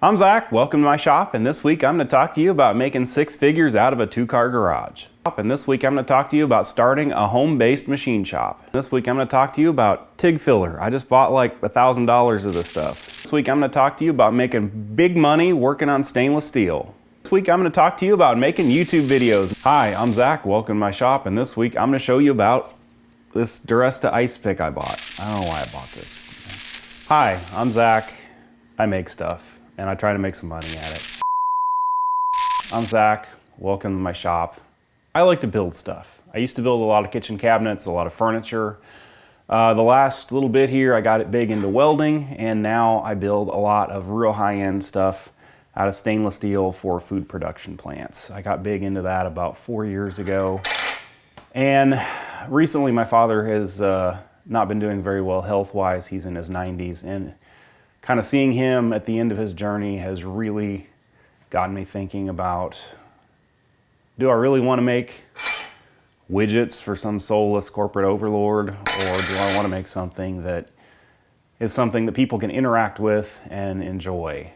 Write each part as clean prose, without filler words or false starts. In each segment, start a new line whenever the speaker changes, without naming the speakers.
I'm Zach, welcome to my shop, and this week I'm going to talk to you about making six figures out of a two-car garage. And this week I'm going to talk to you about starting a home-based machine shop. This week I'm going to talk to you about TIG filler. I just bought like $1,000 of this stuff. This week I'm going to talk to you about making big money working on stainless steel. This week I'm going to talk to you about making YouTube videos. Hi, I'm Zach, welcome to my shop, and this week I'm going to show you about this Duresta ice pick I bought. I don't know why I bought this. Hi, I'm Zach. I make stuff, and I try to make some money at it. I'm Zach, welcome to my shop. I like to build stuff. I used to build a lot of kitchen cabinets, a lot of furniture. The last little bit here, I got it big into welding, and now I build a lot of real high-end stuff out of stainless steel for food production plants. I got big into that about 4 years ago. And recently my father has not been doing very well health-wise. He's in his 90s, and kind of seeing him at the end of his journey has really gotten me thinking about, do I really want to make widgets for some soulless corporate overlord, or do I want to make something that is something that people can interact with and enjoy,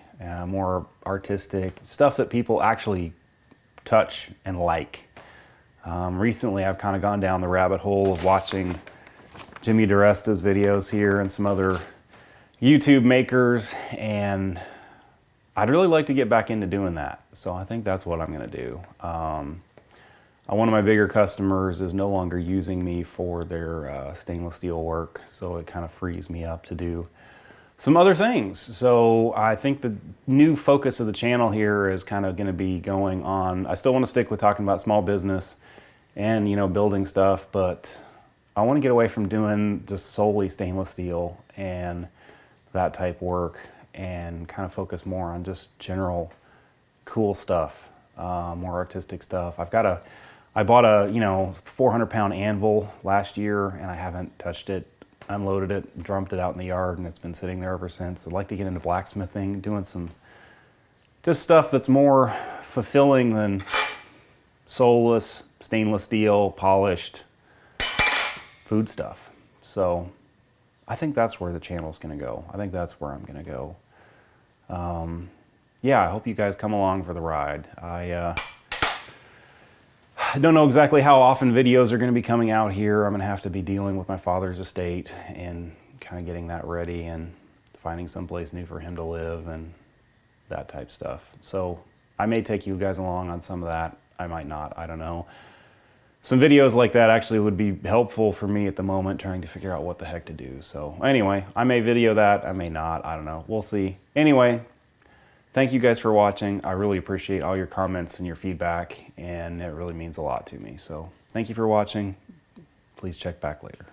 more artistic, stuff that people actually touch and like. Recently I've kind of gone down the rabbit hole of watching Jimmy Duresta's videos here and some other YouTube makers, and I'd really like to get back into doing that. So I think that's what I'm going to do. One of my bigger customers is no longer using me for their stainless steel work, so it kind of frees me up to do some other things. So I think the new focus of the channel here is kind of going to be going on, I still want to stick with talking about small business and, you know, building stuff, but I want to get away from doing just solely stainless steel and that type work, and kind of focus more on just general cool stuff, more artistic stuff. I bought a 400-pound anvil last year, and I haven't touched it, unloaded it, dumped it out in the yard, and it's been sitting there ever since. I'd like to get into blacksmithing, doing some just stuff that's more fulfilling than soulless, stainless steel, polished food stuff. So I think that's where the channel's going to go. I think that's where I'm going to go. Yeah, I hope you guys come along for the ride. I don't know exactly how often videos are going to be coming out here. I'm going to have to be dealing with my father's estate and kind of getting that ready and finding someplace new for him to live and that type stuff. So I may take you guys along on some of that. I might not. I don't know. Some videos like that actually would be helpful for me at the moment, trying to figure out what the heck to do. So anyway, I may video that, I may not, I don't know. We'll see. Anyway, thank you guys for watching. I really appreciate all your comments and your feedback, and it really means a lot to me. So thank you for watching. Please check back later.